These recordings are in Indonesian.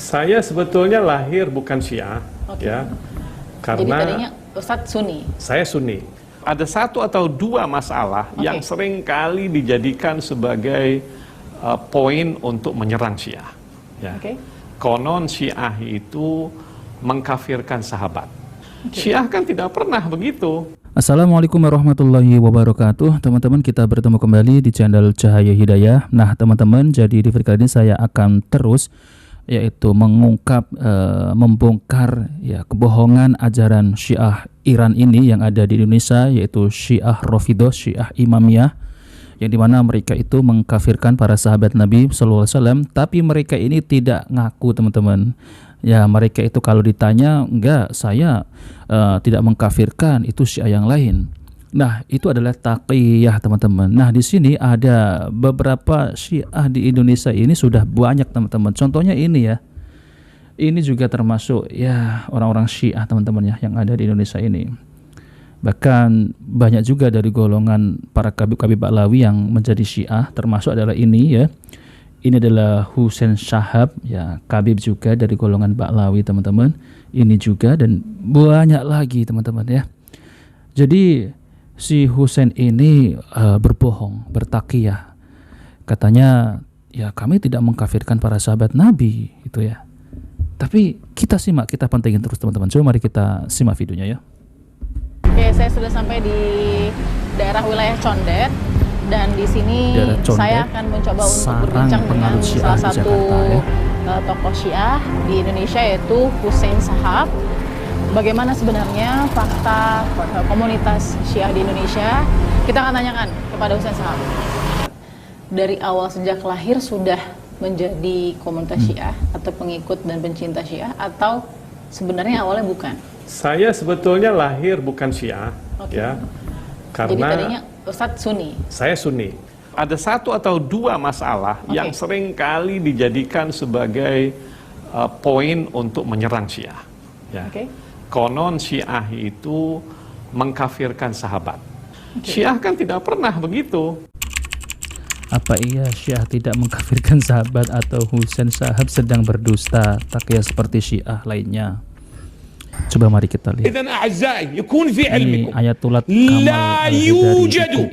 Saya sebetulnya lahir bukan Syiah, Oke. ya, Jadi karena tadinya Ustadz Sunni. saya Sunni. Ada satu atau dua masalah yang sering kali dijadikan sebagai poin untuk menyerang Syiah. Ya. Konon Syiah itu mengkafirkan sahabat. Syiah kan tidak pernah begitu. Assalamualaikum warahmatullahi wabarakatuh. Teman-teman, kita bertemu kembali di channel Cahaya Hidayah. Nah teman-teman, jadi di video kali ini saya akan terus yaitu mengungkap, membongkar ya kebohongan ajaran Syiah Iran ini yang ada di Indonesia, yaitu Syiah Rafidhah, Syiah Imamiyah, yang dimana mereka itu mengkafirkan para sahabat Nabi SAW, tapi mereka ini tidak ngaku, teman-teman. Ya, mereka itu kalau ditanya, enggak, saya tidak mengkafirkan, itu Syiah yang lain. Nah, itu adalah taqiyah, teman-teman. Nah, di sini ada beberapa Syiah di Indonesia ini sudah banyak, teman-teman. Contohnya ini ya. Ini juga termasuk ya orang-orang Syiah, teman-teman ya, yang ada di Indonesia ini. Bahkan banyak juga dari golongan para kabib-kabib Ba'lawi yang menjadi Syiah, termasuk adalah ini ya. Ini adalah Husain Shahab ya, kabib juga dari golongan Ba'lawi, teman-teman. Ini juga dan banyak lagi, teman-teman ya. Jadi si Husain ini berbohong, bertakiyah. Katanya ya kami tidak mengkafirkan para sahabat Nabi itu ya. Tapi kita simak, kita pantengin terus, teman-teman. Coba mari kita simak videonya ya. Oke, saya sudah sampai di daerah wilayah Condet, dan di sini saya akan mencoba untuk berbincang dengan salah satu tokoh Syiah di Indonesia, yaitu Husain Shahab. Bagaimana sebenarnya fakta komunitas Syiah di Indonesia? Kita akan tanyakan kepada Husain Shahab. Dari awal sejak lahir sudah menjadi komunitas Syiah atau pengikut dan pencinta Syiah, atau sebenarnya awalnya bukan? Saya sebetulnya lahir bukan Syiah, ya, karena jadi tadinya Ustadz Sunni. Saya Sunni. Ada satu atau dua masalah yang sering kali dijadikan sebagai poin untuk menyerang Syiah. Ya. Konon Syiah itu mengkafirkan sahabat. Syiah kan tidak pernah begitu. Apa iya Syiah tidak mengkafirkan sahabat atau Husain Shahab sedang berdusta takiyah seperti Syiah lainnya? Coba mari kita lihat. Ini Ayatullah Kamal dari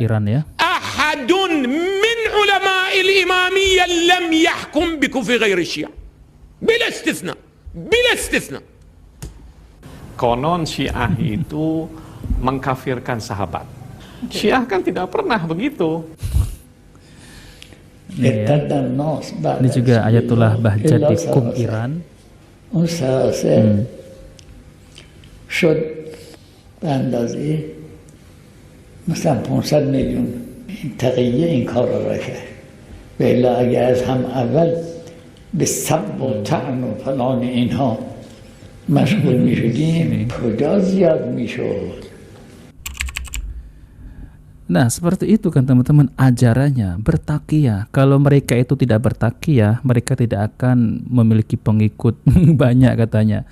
Iran ya. Ahadun min ulama'il imamiyyah lam yahkum bi kufri ghairi Syiah. Bila istithna. Bila istithna. Konon Syiah itu mengkafirkan sahabat. Syiah kan tidak pernah begitu. Ya. Ini juga Ayatullah Bahjat di Qum, Iran. شد به اندازه مثلا 500 میلیون تقیه این کار را کرد و الا اگر از هم اول به سب و طعن و فلان اینها مشغول می شدیم کجا زیاد می شد. Nah seperti itu kan teman-teman ajarannya, bertakiyah. Kalau mereka itu tidak bertakiyah, mereka tidak akan memiliki pengikut banyak katanya.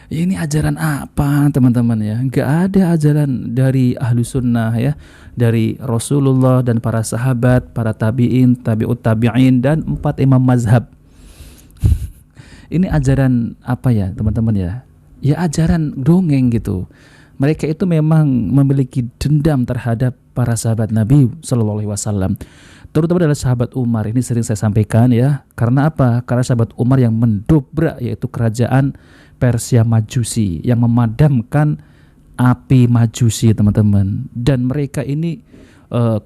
Ini ajaran apa teman-teman ya? Gak ada ajaran dari ahlu sunnah ya, dari Rasulullah dan para sahabat, para tabi'in, tabi'ut tabi'in, dan 4 imam mazhab. Ini ajaran apa ya teman-teman ya? Ya ajaran dongeng gitu. Mereka itu memang memiliki dendam terhadap para sahabat Nabi Sallallahu Alaihi Wasallam. Terutama adalah sahabat Umar. Ini sering saya sampaikan ya. Karena apa? Karena sahabat Umar yang mendobrak yaitu kerajaan Persia Majusi, yang memadamkan api Majusi, teman-teman. Dan mereka ini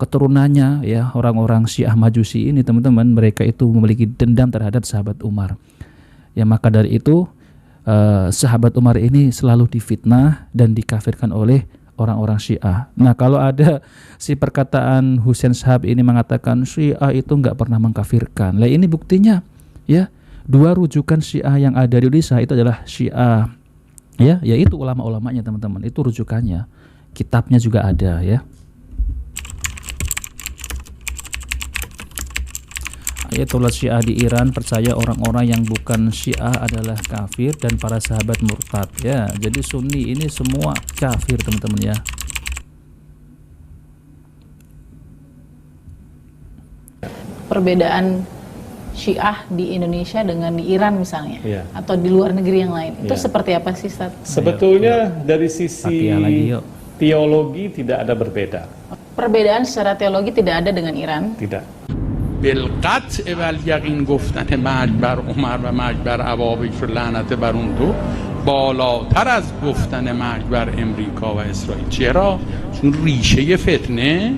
keturunannya ya, orang-orang Syiah Majusi ini, teman-teman, mereka itu memiliki dendam terhadap sahabat Umar. Ya maka dari itu sahabat Umar ini selalu difitnah dan dikafirkan oleh orang-orang Syiah. Nah kalau ada si perkataan Husain Shahab ini mengatakan Syiah itu nggak pernah mengkafirkan, lah ini buktinya ya. Dua rujukan Syiah yang ada di Indonesia itu adalah Syiah ya, yaitu ulama-ulamanya, teman-teman. Itu rujukannya, kitabnya juga ada ya. Ayatullah Syiah di Iran percaya orang-orang yang bukan Syiah adalah kafir dan para sahabat murtad ya. Jadi Sunni ini semua kafir, teman-teman ya. Perbedaan Syiah di Indonesia dengan di Iran misalnya, atau di luar negeri yang lain, itu seperti apa sih, Ustaz? Sebetulnya dari sisi teologi tidak ada berbeda. Perbedaan secara teologi tidak ada dengan Iran. Tidak. بالقطع والیقین گفتن مرگ بر عمر و مرگ بر عواقب و لعنت بر اون دو بالاتر از گفتن مرگ بر امریکا و اسرائیل. چرا؟ چون ریشه فتنه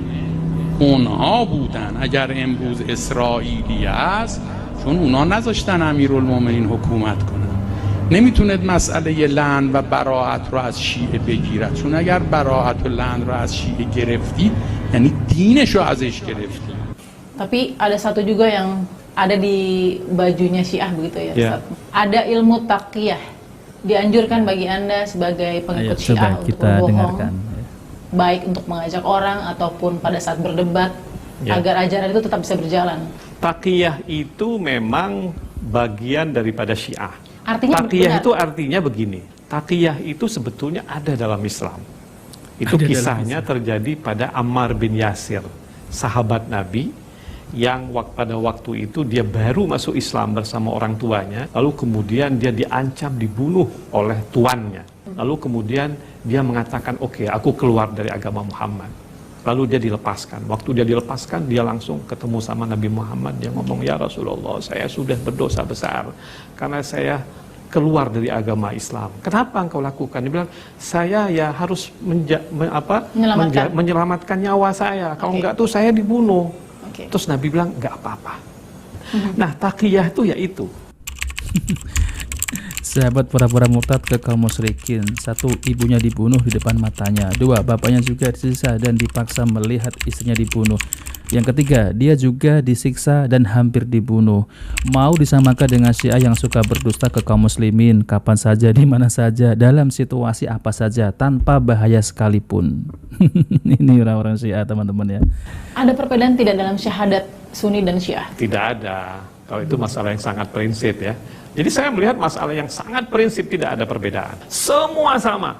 اونها بودن. اگر امروز اسرائیلی است چون اونها نذاشتن امیرالمومنین حکومت کنن، نمیتونه مسئله لعن و براءت رو از شیعه بگیرد، چون اگر براءت و لعن رو از شیعه گرفتید یعنی دینش رو ازش گرفتید. Tapi ada satu juga yang ada di bajunya Syiah begitu ya, Ustaz. Ada ilmu taqiyah. Dianjurkan bagi Anda sebagai pengikut Syiah untuk berbohong, baik untuk mengajak orang ataupun pada saat berdebat, agar ajaran itu tetap bisa berjalan. Taqiyah itu memang bagian daripada Syiah. Artinya taqiyah itu artinya begini. Taqiyah itu sebetulnya ada dalam Islam. Itu kisahnya terjadi pada Ammar bin Yasir, sahabat Nabi, yang pada waktu itu dia baru masuk Islam bersama orang tuanya, lalu kemudian dia diancam dibunuh oleh tuannya. Lalu kemudian dia mengatakan, oke, aku keluar dari agama Muhammad. Lalu dia dilepaskan. Waktu dia dilepaskan, dia langsung ketemu sama Nabi Muhammad. Dia ngomong, ya Rasulullah, saya sudah berdosa besar karena saya keluar dari agama Islam. Kenapa engkau lakukan? Dia bilang, saya ya harus menyelamatkan nyawa saya. Kalau enggak tuh saya dibunuh. Terus Nabi bilang, enggak apa-apa. Nah, taqiyah itu ya itu. Sahabat pura-pura murtad ke kaum musyrikin. 1. Ibunya dibunuh di depan matanya. 2. Bapaknya juga disiksa dan dipaksa melihat istrinya dibunuh. Yang ketiga, dia juga disiksa dan hampir dibunuh. Mau disamakan dengan Syiah yang suka berdusta ke kaum muslimin kapan saja, di mana saja, dalam situasi apa saja, tanpa bahaya sekalipun. Ini orang-orang Syiah, teman-teman ya. Ada perbedaan tidak dalam syahadat Sunni dan Syiah? Tidak ada. Kalau itu masalah yang sangat prinsip ya. Jadi saya melihat masalah yang sangat prinsip, tidak ada perbedaan. Semua sama.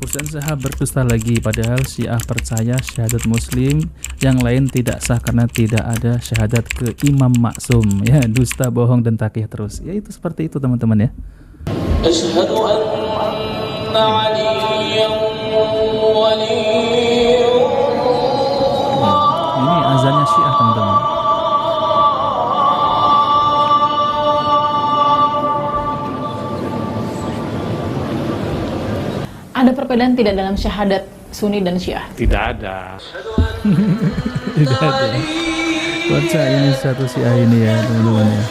Husain Shihab berdusta lagi, padahal Syiah percaya syahadat Muslim yang lain tidak sah karena tidak ada syahadat ke Imam Maksum. Ya, dusta, bohong, dan taqiyah terus. Ya, itu seperti itu teman-teman ya. Asyhadu anna Aliyyan waliyullah. Ini azannya Syiah teman-teman. Ada perbedaan tidak dalam syahadat Sunni dan Syiah? Tidak ada. Tidak ada. Baca ini satu Syiah ini ya teman-teman ya.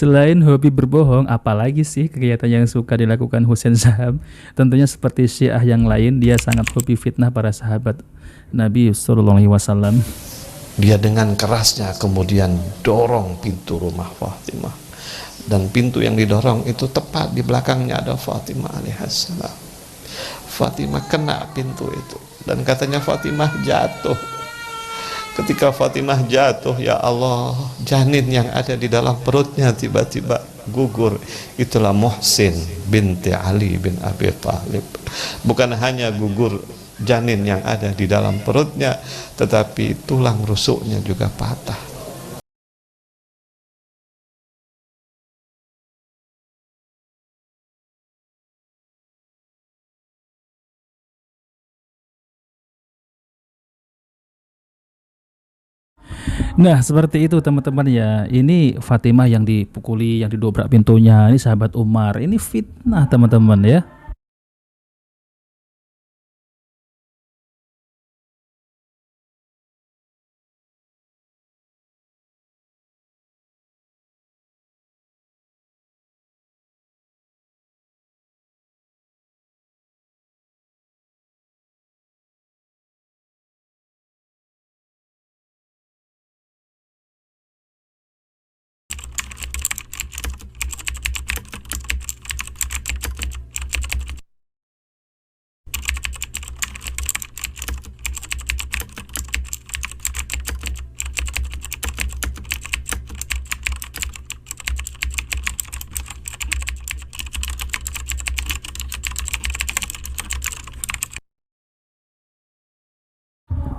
Selain hobi berbohong, apalagi sih kegiatan yang suka dilakukan Husain Shihab? Tentunya seperti Syiah yang lain, dia sangat hobi fitnah para sahabat Nabi Sallallahu Alaihi Wasallam. Dia dengan kerasnya kemudian dorong pintu rumah Fatimah, dan pintu yang didorong itu tepat di belakangnya ada Fatimah alaihissalam. Fatimah kena pintu itu, dan katanya Fatimah jatuh. Ketika Fatimah jatuh, ya Allah, janin yang ada di dalam perutnya tiba-tiba gugur. Itulah Muhsin binti Ali bin Abi Thalib. Bukan hanya gugur janin yang ada di dalam perutnya, tetapi tulang rusuknya juga patah. Nah, seperti itu teman-teman ya. Ini Fatimah yang dipukuli, yang didobrak pintunya. Ini sahabat Umar. Ini fitnah teman-teman ya.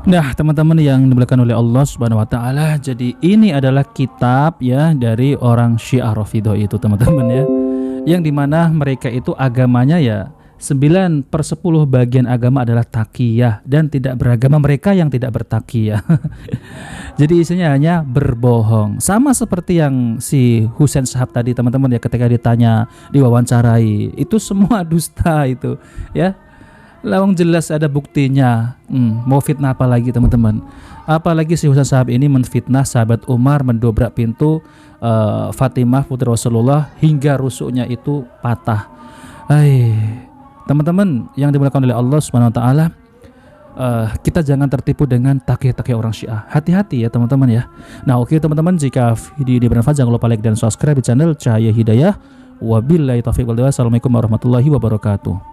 Nah, teman-teman yang dimuliakan oleh Allah Subhanahu wa taala, jadi ini adalah kitab ya dari orang Syiah Rafidhah itu, teman-teman ya. Yang dimana mereka itu agamanya ya 9/10 bagian agama adalah taqiyah, dan tidak beragama mereka yang tidak bertaqiyah. Jadi isinya hanya berbohong. Sama seperti yang si Husain Shahab tadi, teman-teman ya, ketika ditanya, diwawancarai, itu semua dusta itu ya. Lawang jelas ada buktinya. Mau fitnah apa lagi, teman-teman? Apalagi si Husain Shahab ini menfitnah sahabat Umar, mendobrak pintu Fatimah putri Rasulullah hingga rusuknya itu patah. Teman-teman yang dimuliakan oleh Allah Subhanahu wa taala, kita jangan tertipu dengan taqiyah-taqiyah orang Syiah. Hati-hati ya teman-teman ya. Nah, oke teman-teman, jika video ini bermanfaat jangan lupa like dan subscribe di channel Cahaya Hidayah. Wabillahi taufiq wal hidayah. Assalamualaikum warahmatullahi wabarakatuh.